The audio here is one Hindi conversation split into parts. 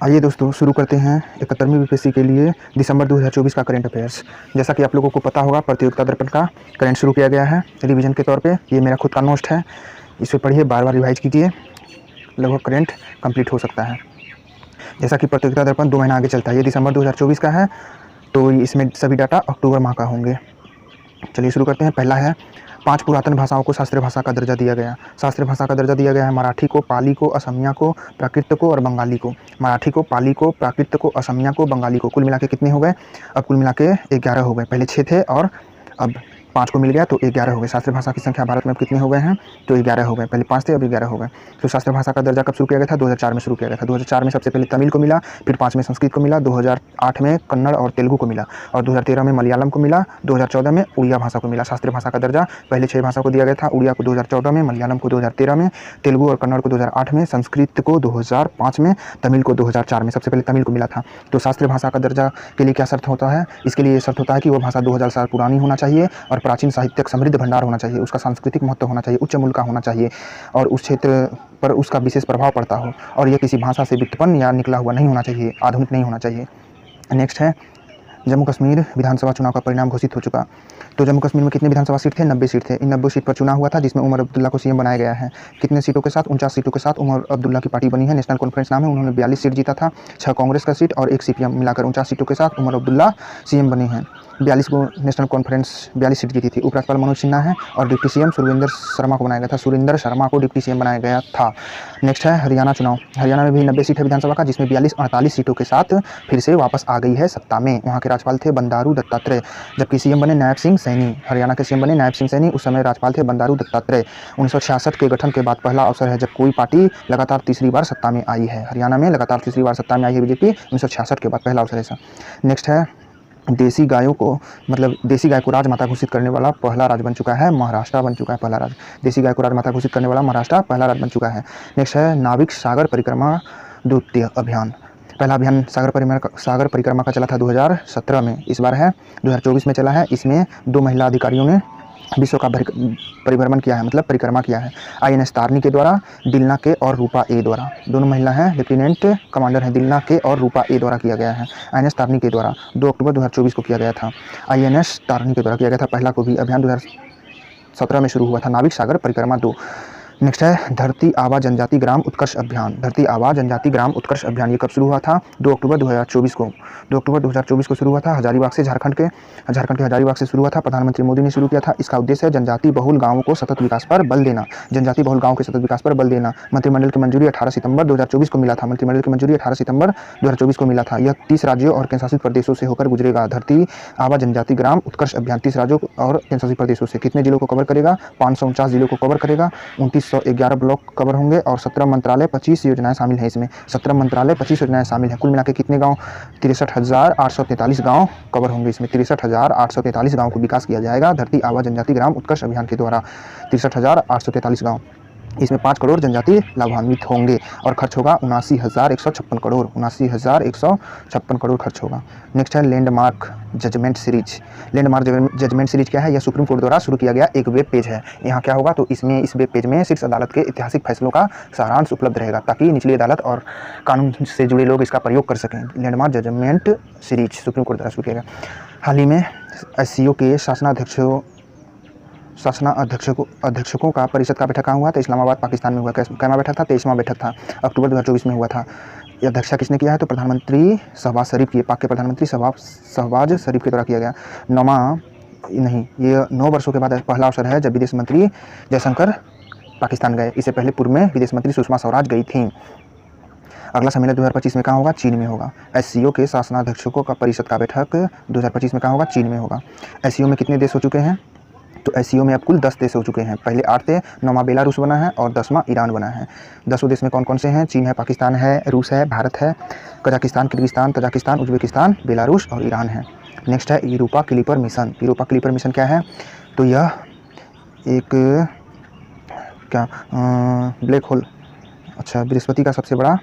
आइए दोस्तों शुरू करते हैं 71वीं बीपीएससी के लिए दिसंबर 2024 का करंट अफेयर्स। जैसा कि आप लोगों को पता होगा, प्रतियोगिता दर्पण का करंट शुरू किया गया है रिवीजन के तौर पे। ये मेरा खुद का नोट है, इसे पढ़िए, बार बार रिवाइज कीजिए, लगभग करंट कंप्लीट हो सकता है। जैसा कि प्रतियोगिता दर्पण 2 महीना आगे चलता है, ये दिसंबर 2024 का है, तो इसमें सभी डाटा अक्टूबर माह का होंगे। चलिए शुरू करते हैं। पहला है 5 पुरातन भाषाओं को शास्त्रीय भाषा का दर्जा दिया गया। शास्त्रीय भाषा का दर्जा दिया गया है मराठी को, पाली को, असमिया को, प्राकृत को और बंगाली को। मराठी को, पाली को, प्राकृत को, असमिया को, बंगाली को। कुल मिला के कितने हो गए? अब कुल मिला के 11 हो गए। पहले 6 थे और अब 5 को मिल गया तो 11 हो गए। शास्त्रीय भाषा की संख्या भारत में अब कितने हो गए हैं? तो 11 हो गए। पहले 5 थे, अब 11 हो गए। तो शास्त्रीय भाषा का दर्जा कब शुरू किया गया था? 2004 में शुरू किया गया था। 2004 में सबसे पहले तमिल को मिला, फिर 5 में संस्कृत को मिला, 2008 में कन्नड़ और तेलुगु को मिला, और 2013 में मलयालम को मिला, 2014 में उड़िया भाषा को मिला। शास्त्रीय भाषा का दर्जा पहले 6 भाषा को दिया गया था। उड़िया को 2014 में, मलयालम को 2013 में, तेलुगु और कन्नड़ को 2008 में, संस्कृत को 2005 में, तमिल को 2004 में। सबसे पहले तमिल को मिला था। तो शास्त्रीय भाषा का दर्जा के लिए क्या शर्त होता है? इसके लिए शर्त होता है कि वो भाषा 2000 साल पुरानी होना चाहिए और प्राचीन साहित्यक समृद्ध भंडार होना चाहिए, उसका सांस्कृतिक महत्व होना चाहिए, उच्च मूल्य का होना चाहिए और उस क्षेत्र पर उसका विशेष प्रभाव पड़ता हो, और यह किसी भाषा से व्युत्पन्न या निकला हुआ नहीं होना चाहिए, आधुनिक नहीं होना चाहिए। नेक्स्ट है जम्मू कश्मीर विधानसभा चुनाव का परिणाम घोषित हो चुका। तो जम्मू कश्मीर में कितने विधानसभा सीट थे? 90 सीट थे। इन 90 सीट पर चुनाव हुआ था, जिसमें उमर अब्दुल्ला को सीएम बनाया गया है। कितने सीटों के साथ? 49 सीटों के साथ उमर अब्दुल्ला की पार्टी बनी है, नेशनल कॉन्फ्रेंस नाम है। उन्होंने 42 सीट जीता था, 6 कांग्रेस का सीट और 1 सीपीएम, मिलाकर 49 सीटों के साथ उमर अब्दुल्ला सीएम बने हैं। 42 को नेशनल कॉन्फ्रेंस 42 सीट जीती थी। उपराज्यपाल मनोज सिन्हा है और डिप्टी सीएम सुरेंद्र शर्मा को बनाया गया था। सुरेंद्र शर्मा को डिप्टी सीएम बनाया गया था। नेक्स्ट है हरियाणा चुनाव। हरियाणा में भी 90 सीट है विधानसभा का, जिसमें 48 सीटों के साथ फिर से वापस आ गई है सत्ता में। वहाँ के राज्यपाल थे बंडारू दत्तात्रेय, जबकि सीएम बने नायब सिंह सैनी। हरियाणा के सीएम बने नायब सिंह सैनी, उस समय राज्यपाल थे बंडारू दत्तात्रेय। 1966 के गठन के बाद पहला अवसर है जब कोई पार्टी लगातार तीसरी बार सत्ता में आई है। हरियाणा में लगातार तीसरी बार सत्ता में आई है बीजेपी, 1966 के बाद पहला अवसर है। नेक्स्ट है देसी गायों को, मतलब देसी गाय को राजमाता घोषित करने वाला पहला राज्य बन चुका है महाराष्ट्र, बन चुका है पहला राज्य। देसी गाय को राजमाता घोषित करने वाला महाराष्ट्र पहला राज्य बन चुका है। नेक्स्ट है नाविक सागर परिक्रमा द्वितीय अभियान। पहला अभियान सागर परिक्रमा का चला था 2017 में, इस बार है 2024 में चला है। इसमें 2 महिला अधिकारियों ने विश्व का परिभ्रमण किया है, मतलब परिक्रमा किया है। INS तारनी के द्वारा, दिलना के और रूपा ए द्वारा। दोनों महिला हैं, लेफ्टिनेंट कमांडर हैं, दिलना के और रूपा ए द्वारा किया गया है। INS तारनी के द्वारा 2 अक्टूबर 2024 को किया गया था। INS तारनी के द्वारा किया गया था। पहला को भी अभियान 2017 में शुरू हुआ था, नाविक सागर परिक्रमा 2। नेक्स्ट है धरती आबा जनजाति ग्राम उत्कर्ष अभियान। धरती आबा जनजाति ग्राम उत्कर्ष अभियान ये कब शुरू हुआ था? 2 अक्टूबर 2024 को। 2 अक्टूबर 2024 को शुरू हुआ था हजारीबाग से, झारखंड के हजारीबाग से शुरू हुआ था। प्रधानमंत्री मोदी ने शुरू किया था। इसका उद्देश्य है जनजाति बहुल गाँवों को सतत विकास पर बल देना। जनजाति बहुल गाँव के सतत विकास पर बल देना। मंत्रिमंडल की मंजूरी 18 सितंबर 2024 को मिला था। मंत्रिमंडल की मंजूरी 18 सितंबर 2024 को मिला था। यह 30 राज्यों और केंद्रशासित प्रदेशों से होकर गुजरेगा। धरती आबा जनजाति ग्राम उत्कर्ष अभियान 30 राज्यों और केंद्रशासित प्रदेशों से कितने जिलों को कवर करेगा? 549 जिलों को कवर करेगा। 2911 ब्लॉक कवर होंगे और 17 मंत्रालय 25 योजनाएं शामिल हैं। इसमें 17 मंत्रालय 25 योजनाएं शामिल हैं। कुल मिला के कितने गांव? 63,843 गांव कवर होंगे। इसमें 63,843 गांव को विकास किया जाएगा धरती आबा जनजाति ग्राम उत्कर्ष अभियान के द्वारा। 63,843 गांव, इसमें 5 करोड़ जनजाति लाभान्वित होंगे और खर्च होगा 79,156 करोड़। 79,156 करोड़ खर्च होगा। नेक्स्ट है landmark judgement series. Landmark judgement series क्या है? यह सुप्रीम कोर्ट द्वारा शुरू किया गया एक वेब पेज है। यहाँ क्या होगा तो इसमें इस वेब पेज में शीर्ष अदालत के ऐतिहासिक फैसलों का सारांश उपलब्ध रहेगा, ताकि निचली अदालत और कानून से जुड़े लोग इसका प्रयोग कर सकें। Landmark judgement series supreme court द्वारा शुरू किया गया। हाल ही में SCO के अध्यक्षकों का परिषद का बैठक कहाँ हुआ था? इस्लामाबाद पाकिस्तान में हुआ। कैमा बैठक था? 23वां बैठक था, अक्टूबर 2024 में हुआ था। यह अध्यक्षता किसने किया है? तो प्रधानमंत्री शहबाज शरीफ की, पाक के प्रधानमंत्री शहबाज शरीफ के द्वारा किया गया। 9 वर्षों के बाद पहला अवसर है जब विदेश मंत्री जयशंकर पाकिस्तान गए। इससे पहले पूर्व में विदेश मंत्री सुषमा स्वराज गई थी। अगला सम्मेलन 2025 में कहाँ होगा? चीन में होगा। SCO के शासनाध्यक्षकों का परिषद का बैठक 2025 में कहाँ होगा? चीन में होगा। SCO में कितने देश हो चुके हैं? तो SCO में अब कुल 10 देश हो चुके हैं। पहले 8 थे, 9वां बेलारूस बना है और 10वां ईरान बना है। 10 देश में कौन कौन से हैं? चीन है, पाकिस्तान है, रूस है, भारत है, Kazakhstan, Kyrgyzstan, Tajikistan, Uzbekistan, Belarus और ईरान है। नेक्स्ट है Europa clipper mission. Europa clipper mission क्या है? तो यह एक ब्लैक होल, अच्छा, बृहस्पति का सबसे बड़ा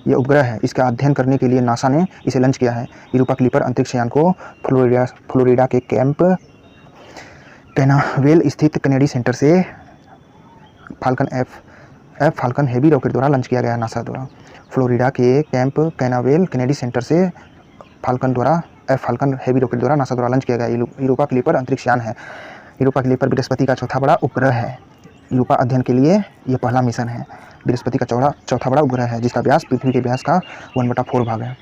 यह उपग्रह है। इसका अध्ययन करने के लिए नासा ने इसे लॉन्च किया है। यूरोपा क्लिपर अंतरिक्ष यान को फ्लोरिडा के कैंप कैनावेल स्थित कैनेडी सेंटर से फाल्कन हेवी रॉकेट द्वारा लॉन्च किया गया नासा द्वारा। फ्लोरिडा के कैंप कैनावेल केनेडी सेंटर से फाल्कन हेवी रॉकेट द्वारा नासा द्वारा लॉन्च किया गया यूरोपा क्लिपर अंतरिक्ष यान है। यूरोपा क्लिपर बृहस्पति का चौथा बड़ा उपग्रह है। यूरोपा अध्ययन के लिए यह पहला मिशन है। बृहस्पति का चौथा बड़ा उपग्रह है जिसका व्यास पृथ्वी के व्यास का 1/4 भाग है।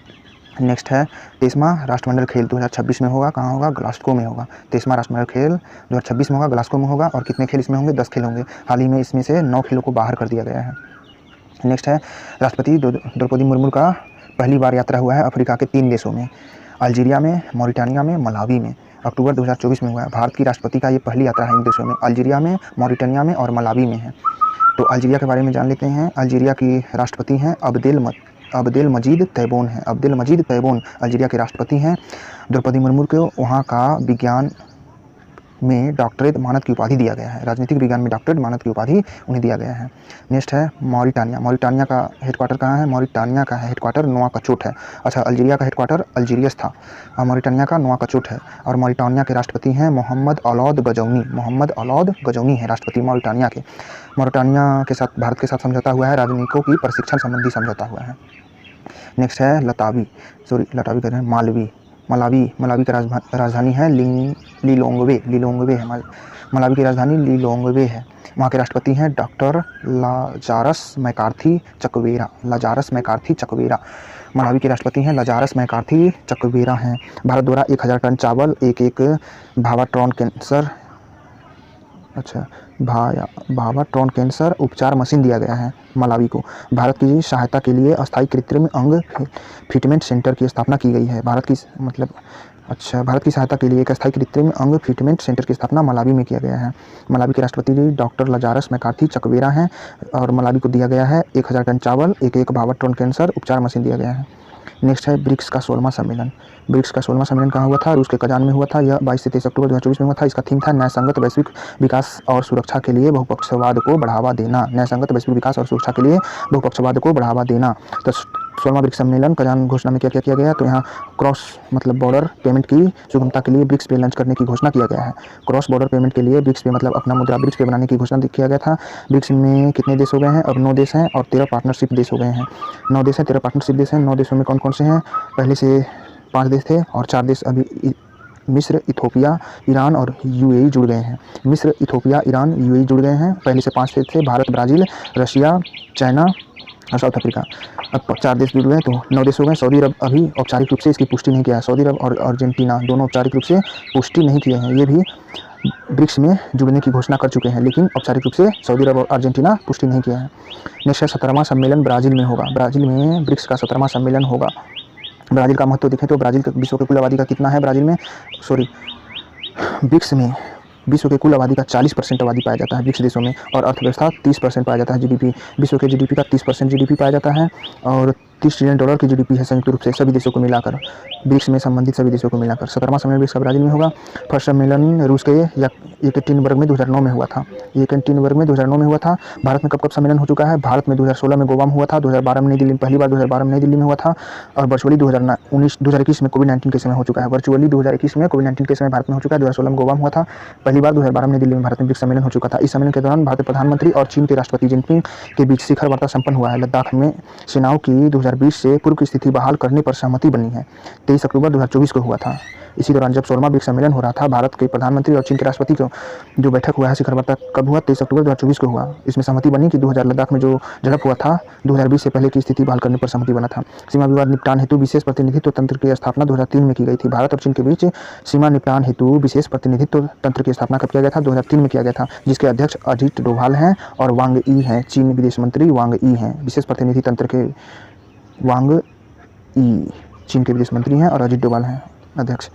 नेक्स्ट है 23वां राष्ट्रमंडल खेल 2026 में होगा। कहाँ होगा? ग्लासगो में होगा। 23वां राष्ट्रमंडल खेल 2026 में होगा, ग्लासगो में होगा। और कितने खेल इसमें होंगे? 10 खेल होंगे। हाल ही में इसमें से 9 खेलों को बाहर कर दिया गया है। नेक्स्ट है राष्ट्रपति द्रौपदी मुर्मू का पहली बार यात्रा हुआ है अफ्रीका के 3 देशों में, अल्जीरिया में, मॉरिटानिया में, मलावी में। अक्टूबर 2024 में हुआ है। भारत की राष्ट्रपति का ये पहली यात्रा है इन देशों में, अल्जीरिया में, मॉरिटानिया में और मलावी में है। तो अल्जीरिया के बारे में जान लेते हैं। अल्जीरिया की राष्ट्रपति हैं अब्देल मजीद तैबून है। अब्देल मजीद तैबून अल्जीरिया के राष्ट्रपति हैं। द्रौपदी मुर्मू को वहाँ का विज्ञान में डॉक्टरेट मानद की उपाधि दिया गया है। राजनीतिक विज्ञान में डॉक्टरेट मानद की उपाधि उन्हें दिया गया है। नेक्स्ट है मॉरिटानिया। मॉरिटानिया का हेडक्वार्टर कहाँ है? मॉरिटानिया का हेडक्वार्टर नोआकचोट है। अच्छा, अल्जीरिया का हेडक्वार्टर अल्जीरियस था और मॉरिटानिया का नोआकचोट है। और मॉरिटानिया के राष्ट्रपति हैं मोहम्मद औलाद गजौनी। मोहम्मद औलाद गजौनी है राष्ट्रपति मॉरिटानिया के। मॉरिटानिया के साथ भारत के साथ समझौता हुआ है, राजनयिकों की प्रशिक्षण संबंधी समझौता हुआ है। नेक्स्ट है लतावी कह रहे हैं मलावी की राजधानी है लिलोंगवे है। मलावी की राजधानी लिलोंगवे है। वहाँ के राष्ट्रपति हैं डॉक्टर लाजारस मैकार्थी चकवेरा। मलावी के राष्ट्रपति हैं लाजारस मैकार्थी चकवेरा हैं। भारत द्वारा 1000 टन चावल, एक भावाट्रॉन कैंसर उपचार मशीन दिया गया है मलावी को। भारत की सहायता के लिए अस्थायी कृत्रिम अंग फिटमेंट सेंटर की स्थापना की गई है। भारत की सहायता के लिए एक अस्थायी कृत्रिम अंग फिटमेंट सेंटर की स्थापना मलावी में किया गया है। मलावी के राष्ट्रपति डॉक्टर लाजारस मैकार्थी चकवेरा हैं और मलावी को दिया गया है 1000 टन चावल, एक भावाट्रॉन कैंसर उपचार मशीन दिया गया है। नेक्स्ट है ब्रिक्स का 16वां सम्मेलन। ब्रिक्स का 16वां सम्मेलन कहाँ हुआ था? रूस के कजान में हुआ था। यह 22 से 23 अक्टूबर 2024 में हुआ था। इसका थीम था न्यायसंगत वैश्विक विकास और सुरक्षा के लिए बहुपक्षवाद को बढ़ावा देना। न्यायसंगत वैश्विक विकास और सुरक्षा के लिए बहुपक्षवाद को बढ़ावा देना। तो 16वां ब्रिक्स सम्मेलन कजान घोषणा में क्या क्या किया गया? तो यहाँ क्रॉस बॉर्डर पेमेंट की सुगमता के लिए ब्रिक्स पे लॉन्च करने की घोषणा किया गया है। क्रॉस बॉर्डर पेमेंट के लिए ब्रिक्स पे अपना मुद्रा ब्रिक्स पे बनाने की घोषणा किया गया था। ब्रिक्स में कितने देश हो गए हैं? अब 9 देश हैं और 13 पार्टनरशिप देश हो गए हैं। 9 देश हैं, 13 पार्टनरशिप देश हैं। 9 देशों में कौन कौन से हैं? पहले से 5 देश थे और 4 देश अभी मिस्र, इथोपिया, ईरान और यूएई जुड़ गए हैं। मिस्र, इथोपिया, ईरान, यूएई जुड़ गए हैं। पहले से 5 देश थे, भारत, ब्राज़ील, रशिया, चाइना और साउथ अफ्रीका। अब 4 देश जुड़ गए तो 9 देश हो गए। सऊदी अरब अभी औपचारिक रूप से इसकी पुष्टि नहीं किया है। सऊदी अरब और अर्जेंटीना दोनों औपचारिक रूप से पुष्टि नहीं किए हैं। ये भी ब्रिक्स में जुड़ने की घोषणा कर चुके हैं, लेकिन औपचारिक रूप से सऊदी अरब और अर्जेंटीना पुष्टि नहीं किया है। नेक्स्ट 17वां सम्मेलन ब्राज़ील में होगा। ब्राज़ील में ब्रिक्स का 17वां सम्मेलन होगा। ब्राज़ील का महत्व देखें तो ब्राज़ील विश्व के कुल आबादी का कितना है? ब्रिक्स में विश्व के कुल आबादी का 40% आबादी पाया जाता है ब्रिक्स देशों में, और अर्थव्यवस्था 30% पाया जाता है। जीडीपी विश्व के जीडीपी का 30% जीडीपी पाया जाता है और $30 ट्रिलियन की जीडीपी है संयुक्त रूप से सभी देशों को मिलाकर, ब्रिक्स में संबंधित सभी देशों को मिलाकर। 17वां सम्मेलन ब्रिक्स का ब्राज़ील में होगा। फर्स्ट सम्मेलन रूस के येकटेरिनबर्ग में 2009 में हुआ था। येकटेरिनबर्ग में 2009 में हुआ था। भारत में कब सम्मेलन हो चुका है? भारत में 2016 में गोवा में हुआ था, 2012 में नई दिल्ली में, पहली बार 2012 में नई दिल्ली में हुआ था, और वर्चुअली 2021 में कोविड-19 के समय हो चुका है। वर्चुअली 2021 में कोविड-19 के समय भारत में हो चुका है। 2016 में गोवा में हुआ था, पहली बार 2012 में नई दिल्ली में भारत में ब्रिक्स सम्मेलन हो चुका था। इस सम्मेलन के दौरान भारतीय प्रधानमंत्री और चीन के राष्ट्रपति जिनपिंग के बीच शिखर वार्ता संपन्न हुआ है। लद्दाख में सेनाओं की 2020 से पूर्व की स्थिति बहाल करने पर सहमति बनी है। 23 अक्टूबर 2024 को हुआ था। इसी दौरान जब 16वां ब्रिक्स सम्मेलन हो रहा था, भारत के प्रधानमंत्री और चीन के राष्ट्रपति को जो बैठक हुआ है, शिखर वार्ता कब हुआ? 23 अक्टूबर 2024 को हुआ। इसमें सहमति बनी कि 2000 लद्दाख में जो झड़प हुआ था 2020 से पहले की स्थिति बहाल करने पर सहमति बना था। सीमा विवाद निपटान हेतु विशेष प्रतिनिधित्व तंत्र की स्थापना 2003 में की गई थी। भारत और चीन के बीच सीमा निपटान हेतु विशेष प्रतिनिधित्व तंत्र की स्थापना कब किया गया था? 2003 में किया गया था, जिसके अध्यक्ष अजित डोभाल हैं और वांग यी हैं। चीन विदेश मंत्री वांग यी हैं। विशेष प्रतिनिधि तंत्र के वांग यी चीन के विदेश मंत्री हैं और अजित डोभाल हैं अध्यक्ष।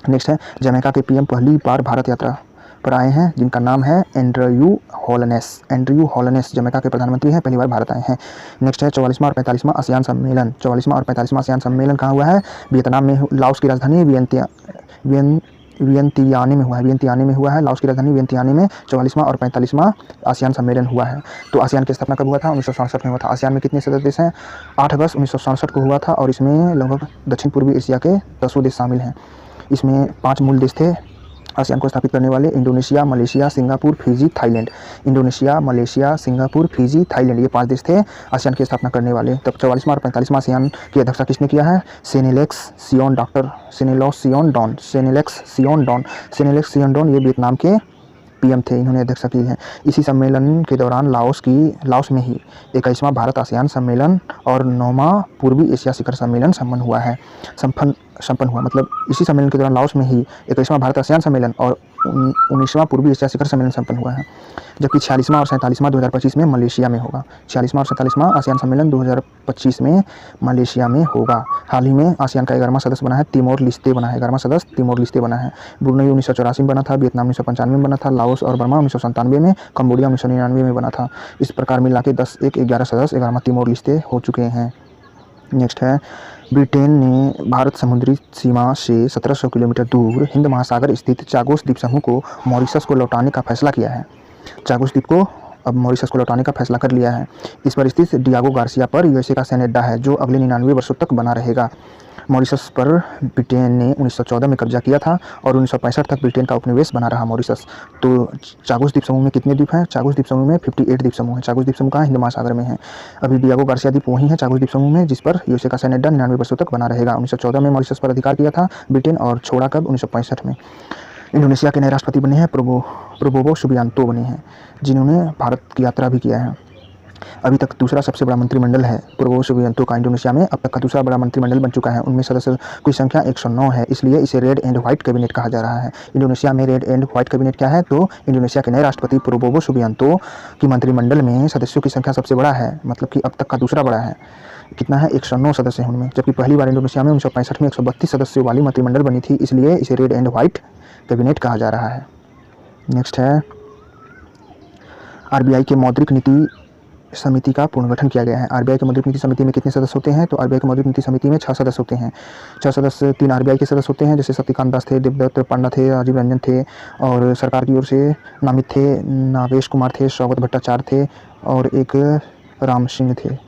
नेक्स्ट है जमैका के पीएम पहली बार भारत यात्रा पर आए हैं, जिनका नाम है एंड्रयू हॉलनेस जमैका के प्रधानमंत्री हैं, पहली बार भारत आए हैं। नेक्स्ट है 44वां और 45वां आसियान सम्मेलन। 44वां और 45वां आसियान सम्मेलन कहाँ हुआ है? वियतनाम में, लाओस की राजधानी वियंतियाने में हुआ है। वियंतियाने में हुआ है, लाओस की राजधानी वियंतियाने में 44वां और 45वां आसियान सम्मेलन हुआ है। तो आसियान की स्थापना कब हुआ था? 1967 में हुआ था। आसियान में कितने सदस्य देश हैं? 8 अगस्त 1967 को हुआ था और इसमें लगभग दक्षिण पूर्वी एशिया के 10 देश शामिल हैं। इसमें 5 मूल देश थे, आसियान को स्थापित करने वाले Indonesia, Malaysia, Singapore, Fiji, Thailand. Indonesia, Malaysia, Singapore, Fiji, Thailand, ये 5 देश थे आसियान की स्थापना करने वाले। तब 44वां और 45वां आसियान की अध्यक्षता किसने किया है? सेनेलेक्स सियोन डॉक्टर सेनेलोस सियोन डॉन, सेनेलेक्स सियोन डॉन, सेनेलेक्स सियोन डॉन ये वियतनाम के पीएम थे, इन्होंने अध्यक्षता की है। इसी सम्मेलन के दौरान लाओस में ही 21वां भारत आसियान सम्मेलन और 9वां पूर्वी एशिया शिखर सम्मेलन संपन्न हुआ। मतलब इसी सम्मेलन के दौरान लाओस में ही 21वां भारत आसियान सम्मेलन और 19वां पूर्वी एशिया शिखर सम्मेलन संपन्न हुआ है। जबकि 46वां और 47वां 2025 में मलेशिया में होगा। 46वां और 47वां आसियान सम्मेलन 2025 में मलेशिया में होगा। हाल ही में आसियान का 11वां सदस्य बना है तिमोर लिस्ते बना है। 11वां सदस्य तिमोर लिस्ते बना है। ब्रुनई 1984 में बना था, वियतनाम 1995 में बना था, लाओस और बर्मा 1997 में, कंबोडिया 1999 में बना था। इस प्रकार मिला के 10 एक 11 सदस्य 11वां तिमोर लिस्ते हो चुके हैं। नेक्स्ट है, ब्रिटेन ने भारत समुद्री सीमा से 1700 किलोमीटर दूर हिंद महासागर स्थित चागोस द्वीप समूह को मॉरिशस को लौटाने का फैसला किया है। चागोस द्वीप को अब मॉरिशस को लौटाने का फैसला कर लिया है। इस पर स्थित डियागो गार्सिया पर यूएसए का सैन्य अड्डा है जो अगले 99 वर्षों तक बना रहेगा। मॉरिशस पर ब्रिटेन ने 1914 में कब्जा किया था और 1965 तक ब्रिटेन का उपनिवेश बना रहा मॉरिशस। तो चागोस द्वीप समूह में कितने द्वीप हैं? चागोस द्वीप समूह में 58 द्वीप समूह है। चागोस द्वीप समूह कहाँ? हिंद महासागर में है। अभी डियागो गार्सिया द्वीप वही है चागोस द्वीप समूह में, जिस पर यूएसए का सैन्य अड्डा 99 वर्षों तक बना रहेगा। 1914 में मॉरिशस पर अधिकार किया था ब्रिटेन और छोड़ा कब? 1965 में। इंडोनेशिया के नए राष्ट्रपति बने हैं प्रबोवो सुबियांतो बने हैं, जिन्होंने भारत की यात्रा भी किया है। अभी तक दूसरा सबसे बड़ा मंत्रिमंडल है प्रबोवो सुबियांतो का इंडोनेशिया में। अब तक का दूसरा बड़ा मंत्रिमंडल बन चुका है। उनमें सदस्य की संख्या 109 है, इसलिए इसे रेड एंड व्हाइट कैबिनेट कहा जा रहा है। इंडोनेशिया में रेड एंड व्हाइट कैबिनेट क्या है? तो इंडोनेशिया के नए राष्ट्रपति प्रबोवो सुबियांतो की मंत्रिमंडल में सदस्यों की संख्या सबसे बड़ा है, मतलब कि अब तक का दूसरा बड़ा है। कितना है? 109 सदस्य हैं उनमें, जबकि पहली बार इंडोनेशिया में 1965 में 132 सदस्यों वाली मंत्रिमंडल बनी थी, इसलिए इसे रेड एंड व्हाइट कैबिनेट कहा जा रहा है। नेक्स्ट है, आरबीआई के मौद्रिक नीति समिति का पुनर्गठन किया गया है। आरबीआई के मौद्रिक नीति समिति में कितने सदस्य होते हैं? तो आरबीआई के मौद्रिक नीति समिति में 6 सदस्य होते हैं। 6 सदस्य, 3 आरबीआई के सदस्य होते हैं, जैसे शक्तिकांत दास थे, देवदत्त पांडा थे, राजीव रंजन थे, और सरकार की ओर से नामित थे नावेश कुमार थे, सौगत भट्टाचार्य थे और एक राम सिंह थे।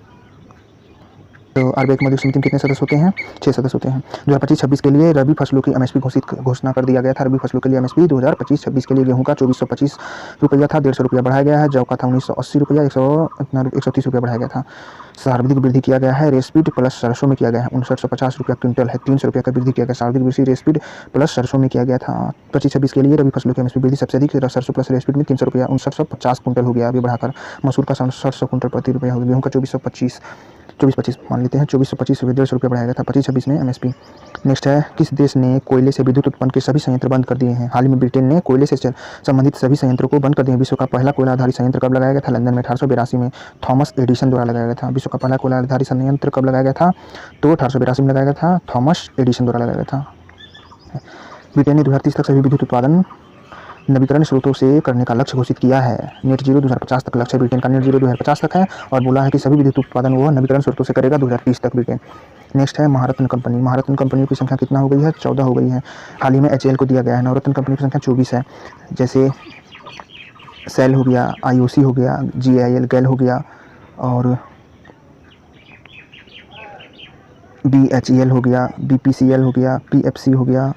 तो आरबीआई की मौद्रिक समिति में कितने सदस्य होते हैं? 6 सदस्य होते हैं। 2025-26 के लिए रबी फसलों की एमएसपी घोषणा कर दिया गया था। रबी फसलों के लिए एमएसपी 2025-26 के लिए गेहूं का 2425 रुपया था, 150 रुपया बढ़ाया गया है। जौ का था 1980 रुपया, 130 रुपया बढ़ाया गया था। सर्वाधिक वृद्धि किया गया है रेसपीड प्लस सरसों में किया गया है, 5950 रुपया क्विंटल है, 300 रुपया का वृद्धि किया गया। सर्वाधिक वृद्धि रेसपीड प्लस सरसों में किया गया था। 25-26 के लिए रबी फसलों की एमएसपी वृद्धि सबसे अधिक सरसों प्लस रेसपीड में 300 रुपया 5950 कुंटल हो गया, अभी बढ़ाकर। मसूर का 6700 कुंटल प्रति रुपया हो गया। गेहूँ का 2425 मान लेते हैं, 2425 रुपये 150 रुपया बढ़ाया गया था 25-26 में एमएसपी। नेक्स्ट है, किस देश ने कोयले से विद्युत उत्पन्न के सभी संयंत्र बंद कर दिए हैं? हाल ही में ब्रिटेन ने कोयले से संबंधित सभी संयंत्रों को बंद कर दिए। विश्व का पहला कोयला आधारित संयंत्र कब लगाया गया था? लंदन में 1882 में थॉमस एडिसन द्वारा लगाया गया था। विश्व का पहला कोयला आधारित संयंत्र कब लगाया गया था? तो 1882 में लगाया गया था, थॉमस एडिसन द्वारा लगाया गया था। ब्रिटेन ने 2030 तक सभी विद्युत उत्पादन नवीकरण स्रोतों से करने का लक्ष्य घोषित किया है। नेट जीरो 2050 तक लक्ष्य ब्रिटेन का नेट जीरो 2050 तक है, और बोला है कि सभी विद्युत उत्पादन वो नवीकरण स्रोतों से करेगा 2030 तक ब्रिटेन। नेक्स्ट है, महारत्न कंपनी। महारत्न कंपनियों की संख्या कितना हो गई है? 14 हो गई है। हाल ही में एचएएल को दिया गया है। नवरत्न कंपनी की संख्या 24 है, जैसे सेल हो गया, आईओसी हो गया, जीआईएल गैल हो गया, और बीएचईएल हो गया, बीपीसीएल हो गया, पीएफसी हो गया,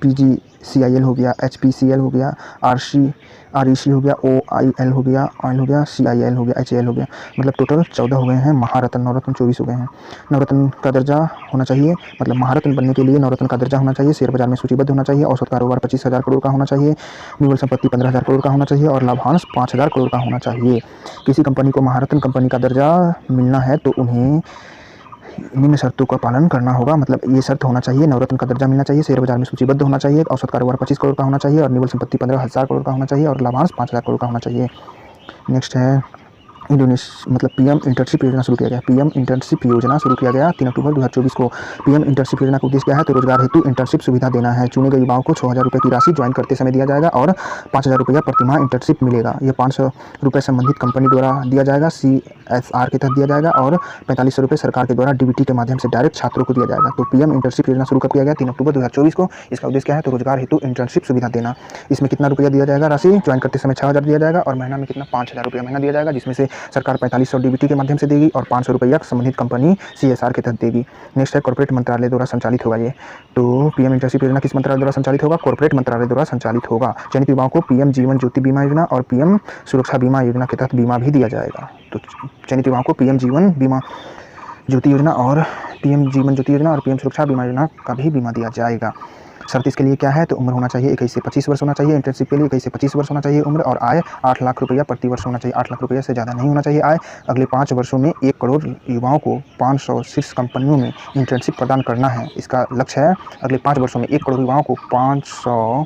पीजीसीआईएल हो गया, एचपीसीएल हो गया, आरईसी हो गया, ओआईएल हो गया, ऑयल हो गया, सीआईएल हो गया, एचएएल हो गया। मतलब टोटल 14 हो गए हैं महारत्न। नवरत्न 24 हो गए हैं। नवरत्न का दर्जा होना चाहिए, मतलब महारत्न बनने के लिए नवरत्न का दर्जा होना चाहिए, शेयर बाजार में सूचीबद्ध होना चाहिए, औसत कारोबार 25,000 करोड़ का होना चाहिए, निवल संपत्ति 15,000 करोड़ का होना चाहिए, और लाभांश 5,000 करोड़ का होना चाहिए। किसी कंपनी को महारत्न कंपनी का दर्जा मिलना है तो उन्हें निम्न शर्तों का पालन करना होगा। मतलब ये शर्त होना चाहिए, नवरत्न का दर्जा मिलना चाहिए, शेयर बाजार में सूचीबद्ध होना चाहिए, औसत कारोबार 25 करोड़ का होना चाहिए, और निवल संपत्ति 15,000 करोड़ का होना चाहिए, और लाभांश 5,000 करोड़ का होना चाहिए। नेक्स्ट है, मतलब पीएम इंटर्नशिप योजना शुरू किया गया। पीएम इंटर्नशिप योजना शुरू किया गया 3 अक्टूबर 2024 को। पीएम इंटर्नशिप योजना का उद्देश्य क्या है? तो रोजगार हेतु इंटर्नशिप सुविधा देना है। चुने गए युवाओं को 6,000 रुपये की राशि ज्वाइन करते समय दिया जाएगा, और 5,000 रुपया प्रतिमाह इंटर्नशिप मिलेगा। ये 500 रुपये संबंधित कंपनी द्वारा दिया जाएगा, CSR के तहत दिया जाएगा, और 4500 रुपये सरकार के द्वारा डीबीटी के माध्यम से डायरेक्ट छात्रों को दिया जाएगा। तो पीएम इंटर्नशिप योजना शुरू किया गया 3 अक्टूबर 2024 को। इसका उद्देश्य क्या है? तो रोजगार हेतु इंटर्नशिप सुविधा देना। इसमें कितना रुपया दिया जाएगा? राशि ज्वाइन करते समय 6,000 दिया जाएगा, और महीना में कितना? 5,000 रुपया महीना दिया जाएगा, जिसमें से सरकार 4500 डीबीटी के माध्यम से देगी और 500 रुपया संबंधित कंपनी CSR के तहत देगी। नेक्स्ट है कॉर्पोरेट मंत्रालय द्वारा संचालित होगा ये। तो पीएम इंटर्नशिप योजना किस मंत्रालय द्वारा संचालित होगा? कॉर्पोरेट मंत्रालय द्वारा संचालित होगा। चयनित युवाओं को पीएम जीवन ज्योति बीमा योजना और पीएम सुरक्षा बीमा योजना के तहत बीमा भी दिया जाएगा। तो चयनित युवाओं को पीएम जीवन बीमा ज्योति योजना और पीएम जीवन ज्योति योजना और पीएम सुरक्षा बीमा योजना का भी बीमा दिया जाएगा। शर्त इसके लिए क्या है? तो उम्र होना चाहिए 21 से 25 वर्ष होना चाहिए। इंटर्नशिप के लिए 21 से 25 वर्ष होना चाहिए उम्र, और आय 8 लाख रुपया प्रति वर्ष होना चाहिए। 8 लाख रुपया से ज़्यादा नहीं होना चाहिए आय। अगले 5 वर्षों में 1 करोड़ युवाओं को 500 शीर्ष कंपनियों में इंटर्नशिप प्रदान करना है। इसका लक्ष्य है अगले 5 वर्षों में 1 करोड़ युवाओं को 500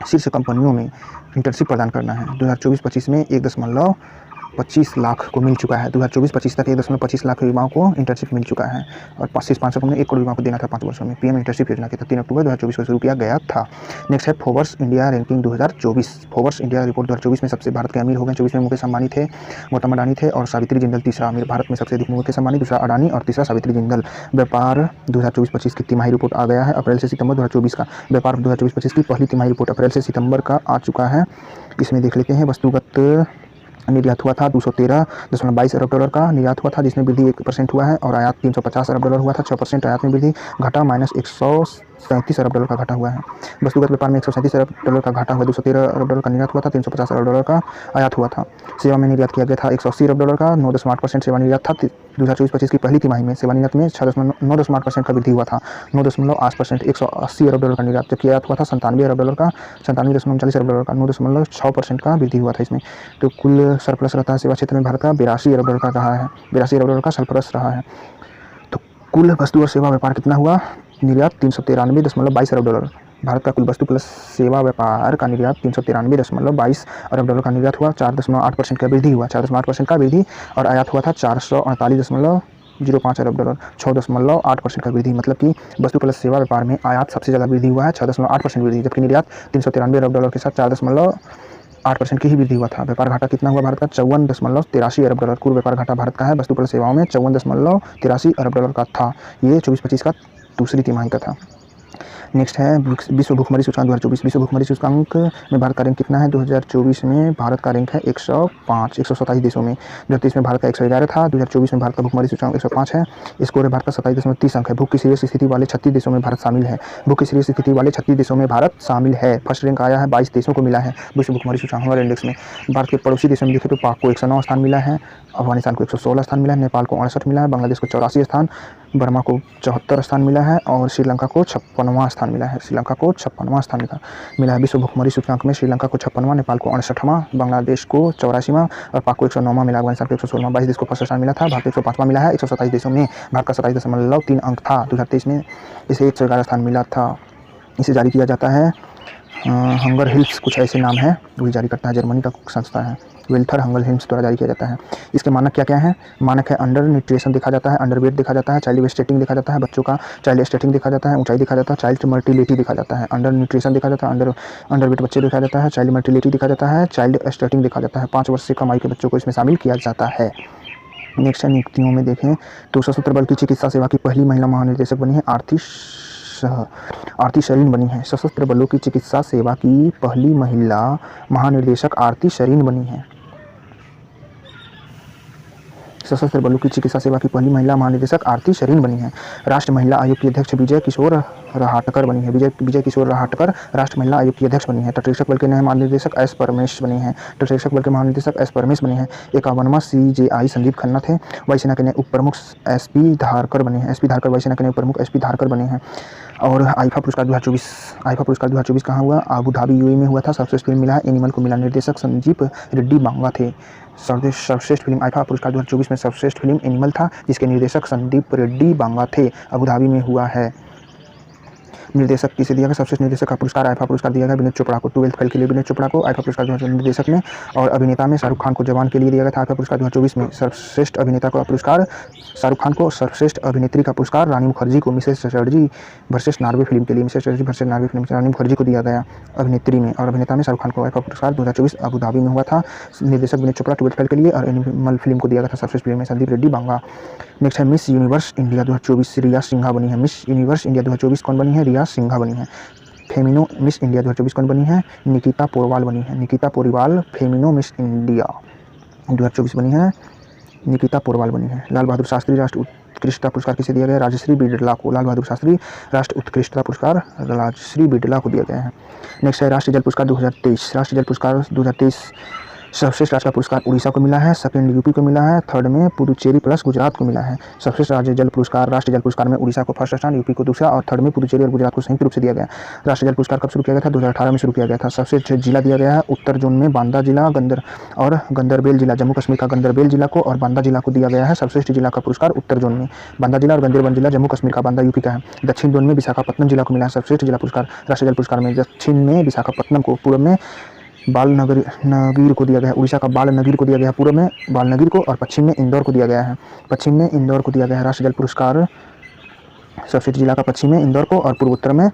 शीर्ष कंपनियों में इंटर्नशिप प्रदान करना है। 2024-25 में 1.25 लाख को मिल चुका है। 2024-25 तक 1.25 लाख युवाओं को इंटर्नशिप मिल चुका है और 500 में 1 करोड़ युवाओं को देना था 5 वर्षों में। पीएम इंटर्नशिप योजना के तहत 3 अक्टूबर 2024 को शुरू किया गया था। नेक्स्ट है Forbes India ranking 2024। Forbes India report 2024 में सबसे भारत के अमीर हो गए। 24 में मुकेश अंबानी थे, गौतम अडानी थे और सावित्री जिंदल तीसरा अमीर। भारत में सबसे अधिक मुकेश अंबानी, दूसरा अडानी और तीसरा सावित्री जिंदल। व्यापार 2024-25 की तिमाही रिपोर्ट आ गया है अप्रैल से सितंबर 2024 का। व्यापार 2024-25 की पहली तिमाही रिपोर्ट अप्रैल से सितंबर का आ चुका है। इसमें देख लेते हैं। वस्तुगत निर्यात हुआ था 213.22 अरब डॉलर का निर्यात हुआ था, जिसमें वृद्धि 1% हुआ है, और आयात 350 अरब डॉलर हुआ था, 6% आयात में वृद्धि। घाटा -137 अरब डॉलर का घाटा हुआ है। वस्तुगत व्यापार में 137 अरब डॉलर का घाटा हुआ, 213 अरब डॉलर का निर्यात हुआ था, 350 अरब डॉलर का आयात हुआ था। सेवा में निर्यात किया गया था 180 अरब डॉलर का, 9.8% सेवा निर्यात था। 2024-25 की पहली तिमाही में सेवा निर्यात में 9.8% का वृद्धि हुआ था, 9.8%, 180 अरब डॉलर का निर्यात, जबकि आयात हुआ था 97 अरब डॉलर का, 97.39 अरब डॉलर का, 9.6% का वृद्धि हुआ था इसमें। तो कुल सरप्लस रहता है सेवा क्षेत्र में भारत का 82 अरब डॉलर का रहा है, 82 अरब डॉलर का सरप्लस रहा है। तो कुल वस्तु और सेवा व्यापार कितना हुआ? निर्यात 393.22 अरब डॉलर। भारत का कुल वस्तु प्लस सेवा व्यापार का निर्यात 393.22 अरब डॉलर का निर्यात हुआ, 4.8% का वृद्धि हुआ, 4.8% का वृद्धि, और आयात हुआ था 448.05 अरब डॉलर, 6.8% का वृद्धि। मतलब कि वस्तु प्लस सेवा व्यापार में आयात सबसे ज़्यादा वृद्धि हुआ है, 6.8% वृद्धि, जबकि निर्यात 393 अरब डॉलर के साथ 4.8% की ही वृद्धि हुआ था। व्यापार घाटा कितना हुआ भारत का? 54.83 अरब डॉलर। कुल व्यापार घाटा भारत का है वस्तु प्लस सेवाओं में 54.83 अरब डॉलर का था। ये 24-25 का दूसरी तिमाही का था। नेक्स्ट है विश्व भुखमरी सूचकांक 2024। विश्व भुखमरी सूचकांक में भारत का रैंक कितना है? 2024 में भारत का रैंक है 127 देशों में। 2023 में भारत का 111 था, 2024 में भारत का भुखमरी सूचकांक 105 है। स्कोर है भारत का 27.30 अंक है। भूख की सीरियस स्थिति वाले 36 देशों में भारत शामिल है। भूख की सीरियस स्थिति वाले 36 देशों में भारत शामिल है। फर्स्ट रैंक आया है, 22 देशों को मिला है विश्व भुखमरी सूचकांक हमारे इंडेक्स में। भारत के पड़ोसी देशों में देखें तो पाक को 109 स्थान मिला है, अफगानिस्तान को 116 स्थान मिला है, नेपाल को 68 मिला है, बांग्लादेश को 84 स्थान, बर्मा को 74 स्थान मिला है और श्रीलंका को 56वां स्थान मिला है। श्रीलंका को 56वां स्थान मिला है विश्व भुखमरी सूचकांक में। श्रीलंका को 56वां, नेपाल को 68वां, बांग्लादेश को 84वां और पाक को 109वां मिला, अफगानिस्तान को 116वां। 22 देश को फर्स्ट स्थान मिला था, भारत को 105वां मिला है। 127 देशों में भारत का 27.3 अंक था। 2023 में इसे 111 स्थान मिला था। इसे जारी किया जाता है हंगर हिल्स, कुछ ऐसे नाम है, वही जारी करता है, जर्मनी का संस्था है, वेल्थर हंगर हिल्स द्वारा जारी किया जाता है। इसके मानक क्या क्या हैं? मानक है अंडर न्यूट्रिशन देखा जाता है, अंडर वेट देखा जाता है, चाइल्ड स्टेटिंग देखा जाता है, बच्चों का चाइल्ड स्टेटिंग देखा जाता है, ऊंचाई देखा जाता है, चाइल्ड मर्टिलिटी देखा जाता है। अंडर न्यूट्रिशन देखा जाता है, अंडर वेट बच्चे देखा जाता है, चाइल्ड मर्टिलिटी देखा जाता है, चाइल्ड स्टेटिंग देखा जाता है। 5 वर्ष से कम आयु के बच्चों को इसमें शामिल किया जाता है। नेक्स्ट है नियुक्तियों में देखें तो सशस्त्र बल की चिकित्सा सेवा की पहली महिला महानिदेशक बनी है आरती शरीन बनी है। सशस्त्र बलों की चिकित्सा सेवा की पहली महिला महानिदेशक आरती शरीन बनी है। सशस्त्र बलों की चिकित्सा सेवा की पहली महिला महानिदेशक आरती शरीन बनी है। राष्ट्रीय महिला आयोग की अध्यक्ष विजय किशोर रहाटकर बनी है। विजय किशोर रहाटकर राष्ट्रीय महिला आयोग की अध्यक्ष बनी है। तटरक्षक बल के नए महानिदेशक एस परमेश बने हैं। तटरक्षक बल के महानिदेशक एस परमेश बने हैं। 51वां CJI संदीप खन्ना थे। वायुसेना के नए उप प्रमुख SP धारकर बने हैं। SP धारकर वायुसेना के नए उप प्रमुख SP धारकर बने हैं। और आईफा पुरस्कार 2024 कहाँ हुआ? आबू धाबी UAE में हुआ था। सर्वश्रेष्ठ फिल्म मिला है एनिमल को मिला। निर्देशक संजीव रेड्डी बांगा थे। सर्वश्रेष्ठ फिल्म आईफा पुरस्कार 2024 में सर्वश्रेष्ठ फिल्म एनिमल था, जिसके निर्देशक संदीप रेड्डी बांगा थे। अबू धाबी में हुआ है। निर्देशक किसे दिया गया? सर्वश्रेष्ठ निर्देशक का पुरस्कार आईफा पुरस्कार दिया गया विनीत चोपड़ा को। 12th फेल के लिए विनीत चोपड़ा को आईफा पुरस्कार 2024 निर्देशक में। और अभिनेता में शाहरुख खान को जवान के लिए दिया गया था आईफा पुरस्कार 2024 में। सर्वश्रेष्ठ अभिनेता का पुरस्कार शाहरुख खान को। सर्वश्रेष्ठ अभिनेत्री का पुरस्कार रानी मुखर्जी को Mrs Chatterjee versus Norway film के लिए, Mrs Chatterjee versus Norway film से रानी मुखर्जी को दिया गया अभिनेत्री में। और अभिनेता में शाहरुख खान को आईफा पुरस्कार 2024 अबू धाबी में हुआ था। निर्देशक विनीत चोपड़ा 12th फेल के लिए और एनिमल फिल्म को दिया गया था सर्वश्रेष्ठ फिल्म में संदीप रेड्डी बांगा। नेक्स्ट है मिस यूनिवर्स इंडिया 2024 रिया सिंघा बनी है। मिस यूनिवर्स इंडिया 2024 कौन बनी है? रिया सिंघा बनी है। फेमिनो मिस इंडिया 2024 कौन बनी है? निकिता पोरवाल बनी है। निकिता पोरवाल फेमिनो मिस इंडिया 2024 बनी है निकिता पोरवाल बनी है। लाल बहादुर शास्त्री राष्ट्रीय उत्कृष्टता पुरस्कार किसे दिया गया? राजश्री बिड़ला को। लाल बहादुर शास्त्री राष्ट्रीय उत्कृष्टता पुरस्कार राजश्री बिड़ला को दिया गया है। नेक्स्ट है राष्ट्रीय जल पुरस्कार 2023। राष्ट्रीय जल पुरस्कार 2023 सर्वश्रेष्ठ राज्य का पुरस्कार उड़ीसा को मिला है, सेकंड यूपी को मिला है, थर्ड में पुदुचेरी प्लस गुजरात को मिला है। सर्वश्रेष्ठ राज्य जल पुरस्कार राष्ट्रीय जल पुरस्कार में उड़ीसा को फर्स्ट स्थान, यूपी को दूसरा और थर्ड में पुदुचेरी और गुजरात को संयुक्त रूप से दिया गया। राष्ट्रीय जल पुरस्कार कब शुरू किया गया था? 2018 में शुरू किया गया था। सर्वश्रेष्ठ जिला दिया गया है उत्तर जोन में बांदा जिला और गंदरबेल जिला, जम्मू कश्मीर का गंदरबेल जिला को और बांदा जिला को दिया गया है सर्वश्रेष्ठ जिला का पुरस्कार उत्तर जोन में। बांदा जिला और गंदरबेल जिला जम्मू कश्मीर का, बांदा यूपी का है। दक्षिण जोन में विशाखापट्टनम जिला को मिला है सर्वश्रेष्ठ जिला पुरस्कार राष्ट्रीय जल पुरस्कार में। दक्षिण में विशाखापट्टनम को, पूर्व में बालनगीर को दिया गया है। उड़ीसा का बालनगीर को दिया गया है पूर्व में बालनगीर को, और पश्चिम में इंदौर को दिया गया है। पश्चिम में इंदौर को दिया गया है राष्ट्रीय जल पुरस्कार सर्वश्रेष्ठ जिला का पश्चिम में इंदौर को, और पूर्वोत्तर में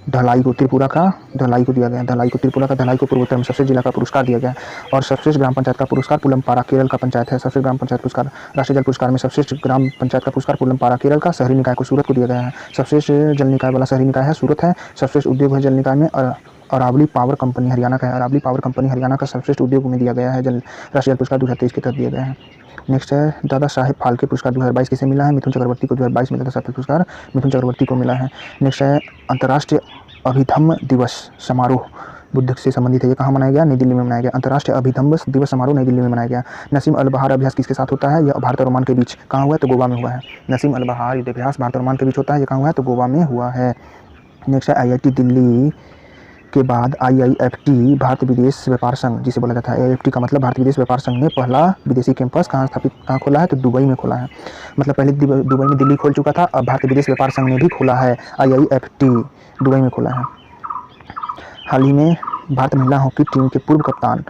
धलाई को, त्रिपुरा का धलाई को दिया गया है। धलाई को, त्रिपुरा का धलाई को पूर्वोत्तर में सर्वश्रेष्ठ जिला का पुरस्कार दिया गया है। और सर्वश्रेष्ठ ग्राम पंचायत का पुरस्कार पुलमपारा केरल का पंचायत है। सर्वश्रेष्ठ ग्राम पंचायत पुरस्कार राष्ट्रीय जल पुरस्कार में सर्वश्रेष्ठ ग्राम पंचायत का पुरस्कार पुलमपारा केरल का, शहरी निकाय को सूरत को दिया गया है। सर्वश्रेष्ठ जल निकाय वाला शहरी निकाय है सूरत है। सर्वश्रेष्ठ उद्योग है जल निकाय में अरावली पावर कंपनी हरियाणा का है। अरावली पावर कंपनी हरियाणा का सर्वश्रेष्ठ उद्योग में दिया गया है राष्ट्रीय जल पुरस्कार 2023 के तहत दिया गया है। नेक्स्ट है दादा साहेब फाल्के पुरस्कार 2022 किसे मिला है? मिथुन चक्रवर्ती को। 2022 में दादा साहेब पुरस्कार मिथुन चक्रवर्ती को मिला है। नेक्स्ट है अंतर्राष्ट्रीय अभिधम्म दिवस समारोह बुद्ध से संबंधित है। ये कहाँ मनाया गया? नई दिल्ली में मनाया गया। अंतर्राष्ट्रीय अभिधम्म दिवस समारोह नई दिल्ली में मनाया गया। नसीम अल बहार अभ्यास किसके साथ होता है? यह भारत और ओमान के बीच कहाँ हुआ है? तो गोवा में हुआ है। नसीम अल बहार युद्धाभ्यास भारत और ओमान के बीच होता है। ये कहाँ हुआ है? तो गोवा में हुआ है। नेक्स्ट है IIT दिल्ली के बाद IIFT भारत विदेश व्यापार संघ जिसे बोला जाता है। IIFT का मतलब भारत विदेश व्यापार संघ ने पहला विदेशी कैंपस कहाँ खोला है? तो दुबई में खोला है। मतलब पहले दुबई में दिल्ली खोल चुका था, अब भारत विदेश व्यापार संघ ने भी खोला है। IIFT दुबई में खोला है। हाल ही में भारत महिला हॉकी टीम के पूर्व कप्तान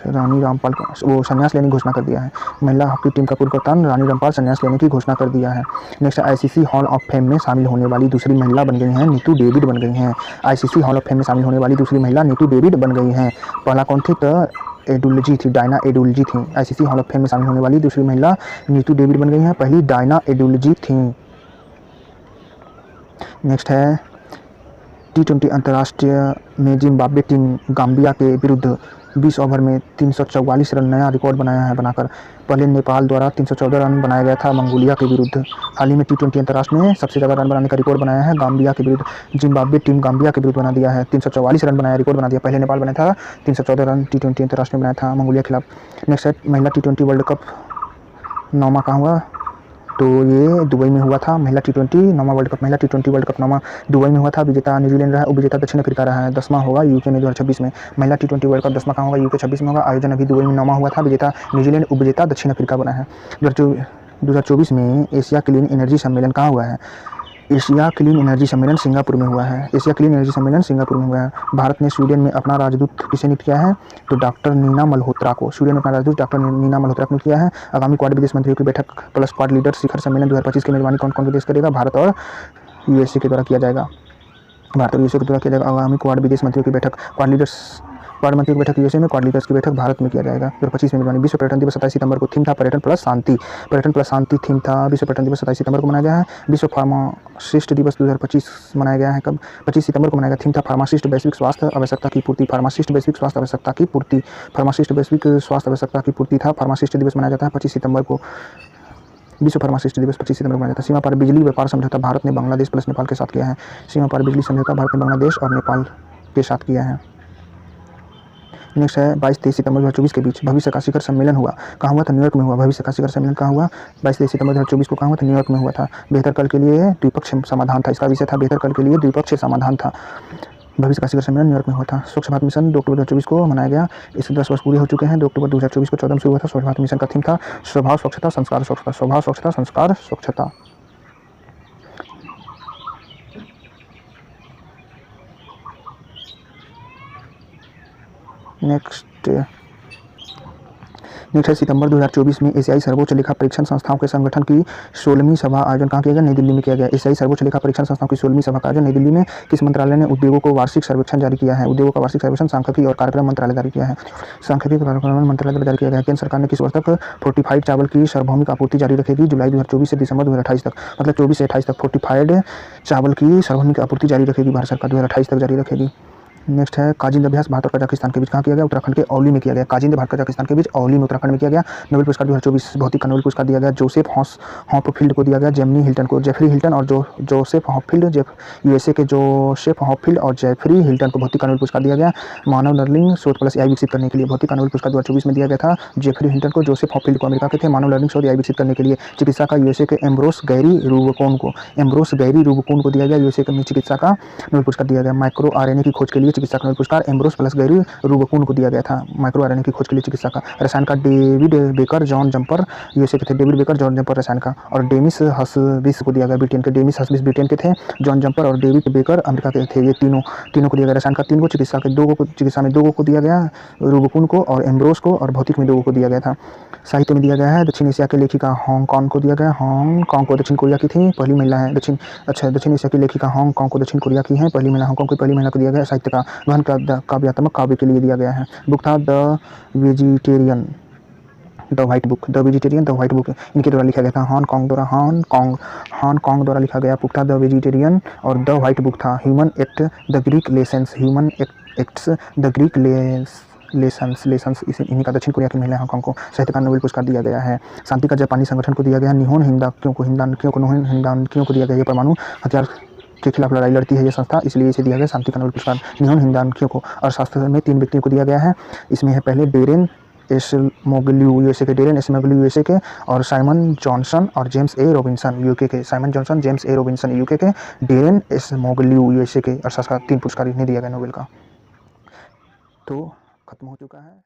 रानी रामपाल वो संन्यास लेने की घोषणा कर दिया है। महिला हॉकी टीम का पूर्व कप्तान रानी रामपाल संन्यास लेने की घोषणा कर दिया है। Next ICC hall of fame में शामिल होने वाली दूसरी महिला बन गई हैं नीतू डेविड बन गई हैं। ICC हॉल ऑफ फेम में शामिल होने वाली दूसरी महिला नीतू डेविड बन गई हैं। पहला कौन थी? तो एडुलजी थी, डायना एडुलजी थी। ICC हॉल ऑफ फेम में शामिल होने वाली दूसरी महिला नीतू डेविड बन गई हैं, पहली डायना एडुलजी थी। नेक्स्ट है T20 अंतर्राष्ट्रीय में जिम्बाब्वे टीम गाम्बिया के विरुद्ध 20 ओवर में 344 रन नया रिकॉर्ड बनाया है बनाकर। पहले नेपाल द्वारा 314 रन बनाया गया था मंगोलिया के विरुद्ध। हाल ही में T20 अंतर्राष्ट्रीय में सबसे ज़्यादा रन बनाने का रिकॉर्ड बनाया है गाम्बिया के विरुद्ध। जिम्बाब्वे टीम गाम्बिया के विरुद्ध बना दिया है, 344 रन बनाया, रिकॉर्ड बना दिया। पहले नेपाल बनाया था 314 रन T20 अंतर्राष्ट्रीय में बनाया था मंगोलिया के खिलाफ। नेक्स्ट है महिला T20 वर्ल्ड कप 9वां कहाँ हुआ? तो ये दुबई में हुआ था। महिला T20 9वां वर्ल्ड कप, महिला T20 वर्ल्ड कप 9वां दुबई में हुआ था। विजेता न्यूजीलैंड रहा है, उपविजेता दक्षिण अफ्रीका रहा है। 10वां होगा यूके में 2026 में। महिला T20 वर्ल्ड कप 10वां कहाँ होगा? यूके 26 में होगा। आयोजन अभी दुबई में 9वां हुआ था। विजेता न्यूजीलैंड, उपविजेता दक्षिण अफ्रीका बना है। 2024 में एशिया क्लीन एनर्जी सम्मेलन कहाँ हुआ है? एशिया क्लीन एनर्जी सम्मेलन सिंगापुर में हुआ है। एशिया क्लीन एनर्जी सम्मेलन सिंगापुर में हुआ है। भारत ने स्वीडन में अपना राजदूत किसे नियुक्त किया है? तो डॉक्टर नीना मल्होत्रा को। स्वीडन में अपना राजदूत डॉक्टर नीना मल्होत्रा को नियुक्त किया है। आगामी क्वाड विदेश मंत्रियों की बैठक प्लस क्वाड लीडर शिखर सम्मेलन 2025 की मेजबानी कौन कौन विदेश करेगा? भारत और USA के द्वारा किया जाएगा। भारत और USA के द्वारा किया जाएगा। आगामी क्वाड विदेश मंत्रियों की बैठक क्वाड मंत्रियों की बैठक USA में, क्वाड लीडर्स की बैठक भारत में किया जाएगा 2025 में मेजबानी। विश्व पर्यटन दिवस 27 सितंबर को। थीम था पर्यटन प्लस शांति। पर्यटन प्लस शांति थीम था। विश्व पर्यटन दिवस 27 सितंबर को मनाया गया है। विश्व फार्मासिस्ट दिवस 2025 मनाया गया है। कब? 25 सितंबर को मनाया गया। थीम था फार्मासिस्ट वैश्विक स्वास्थ्य आवश्यकता की पूर्ति। फार्मासिस्ट वैश्विक स्वास्थ्य आवश्यकता की पूर्ति। फार्मासिस्ट वैश्विक स्वास्थ्य आवश्यकता की पूर्ति था। फार्मासिस्ट दिवस मनाया जाता है 25 सितंबर को। विश्व फार्मासिस्ट दिवस 25 सितंबर को मनाया जाता है। सीमा पार बिजली व्यापार समझौता भारत ने बांग्लादेश प्लस नेपाल के साथ किया है। सीमा पार बिजली समझौता भारत ने बांग्लादेश और नेपाल के साथ किया है। नेक्स्ट है 22-23 सितंबर 2024 के बीच भविष्य का शिखर सम्मेलन हुआ। कहाँ हुआ था? न्यूयॉर्क में हुआ। भविष्य का शिखर सम्मेलन कहाँ हुआ? 22-23 सितंबर 2024 को कहाँ हुआ था? न्यूयॉर्क में हुआ था। बेहतर कल के लिए द्विपक्षीय समाधान था। इसका विषय था बेहतर कल के लिए द्विपक्षीय समाधान था। भविष्य का शिखर सम्मेलन न्यूयॉर्क में हुआ था। स्वच्छ भारत मिशन 2 अक्टूबर 2024 को मनाया गया। इससे 10 वर्ष पूरे हो चुके हैं। 2 अक्टूबर 2024 को 14 शुरू हुआ था। स्वच्छ भारत मिशन का थीम था स्वभाव स्वच्छता संस्कार स्वच्छता। स्वभाव स्वच्छता संस्कार स्वच्छता। नेक्स्ट है सितंबर 2024 में एशियाई सर्वोच्च लेखा परीक्षण संस्थाओं के संगठन की 16वीं सभा आयोजन कहाँ किया गया? नई दिल्ली में किया गया। एशियाई सर्वोच्च लेखा परीक्षण संस्थाओं की 16वीं सभा का आयोजन नई दिल्ली में। किस मंत्रालय ने उद्योगों को वार्षिक सर्वेक्षण जारी किया है? उद्योगों का वार्षिक सर्वेक्षण सांख्यिकी और कार्यक्रम मंत्रालय जारी किया है। सांख्यिकी और कार्यक्रम मंत्रालय द्वारा जारी किया गया है। केंद्र सरकार ने किस वर्ष तक फोर्टिफाइड चावल की सार्वभौमिक आपूर्ति जारी रखेगी? जुलाई 2024 से दिसंबर 2028 तक, मतलब 24 से 28 तक फोर्टिफाइड चावल की सार्वभौमिक आपूर्ति जारी रखेगी भारत सरकार। 2028 तक जारी रखेगी। नेक्स्ट है काजिंद अभ्यास भारत और कजाकिस्तान के बीच कहाँ किया गया? उत्तराखंड के औली में किया गया। काजिंद भारत कजाकिस्तान के बीच औली में उत्तराखंड में किया गया। नोबेल पुरस्कार 2024 भौतिक का नोबेल पुरस्कार दिया गया जोसेफ हॉपफील्ड को दिया गया। जेफरी हिल्टन और जोसेफ हॉपफील्ड यूएसए के जोसेफ हॉपफील्ड और जेफरी हिल्टन को भौतिक का नोबेल पुरस्कार दिया गया। मानव लर्निंग शोध प्लस एआई विकसित करने के लिए भौतिक का नोबेल पुरस्कार 2024 में दिया गया था। जेफरी हिल्टन को, जोसेफ हॉपफील्ड को अमेरिका के थे। मानव लर्निंग शोध एआई विकसित करने के लिए चिकित्सा का यूएसए के एम्ब्रोस गैरी रूबकोन को दिया गया। यूएसए में चिकित्सा का नोबेल पुरस्कार दिया गया। माइक्रो आरएनए की खोज के लिए चिकित्सा का नोबेल पुरस्कार एम्ब्रोस प्लस गैरी रूबकोन को दिया गया था। माइक्रो आरएनए की खोज के लिए चिकित्सा का। रसायन का David baker John jumper USA के थे। डेविड बेकर जॉन जंपर रसायन का। और डेमिस हसबिस को दिया गया ब्रिटेन के। डेमिस हसबिस ब्रिटेन के थे। जॉन जंपर और डेविड बेकर अमेरिका के थे। ये तीनों को दिया गया। रसायन का 3 को, चिकित्सा में 2 को दिया गया, रूबकोन को और एम्ब्रोस को, और भौतिक में 2 को दिया गया था। साहित्य में दिया गया है दक्षिण एशिया की लेखिका हांगकांग को दिया गया। हांगकांग को दक्षिण कोरिया की थी, पहली महिला है। दक्षिण एशिया की लेखिका हांगकांग को दक्षिण कोरिया की है, पहली महिला हांगकांग की पहली महिला को दिया गया। साहित्य का गहन काव्यात्मक काव्य के लिए दिया गया है। बुक था the vegetarian the white book इनके द्वारा लिखा गया था। हांगकांग द्वारा लिखा गया बुक था द वेजिटेरियन, और द व्हाइट बुक था human act the Greek lessons इन्हीं का दक्षिण कोरिया की महिला हांगकांग को साहित्य का नोबेल पुरस्कार दिया गया है। शांति का जापानी संगठन को दिया गया। निहोन हिंदाक्यों को परमाणु हथियार के खिलाफ लड़ाई लड़ती है ये संस्था, इसलिए इसे दिया गया शांति का नोबेल पुरस्कार निहोन हिंदाक्यों को। अर्थशास्त्र में 3 व्यक्तियों को दिया गया है। इसमें है पहले डेरेन एसमोग्लियू यूएसए के, और साइमन जॉनसन और जेम्स ए रॉबिन्सन यूके के। डेरेन एसमोग्लियू यूएसए के। अर्थशास्त्र का 3 पुरस्कार इन्हें दिया गया नोबेल का। तो खत्म हो चुका है।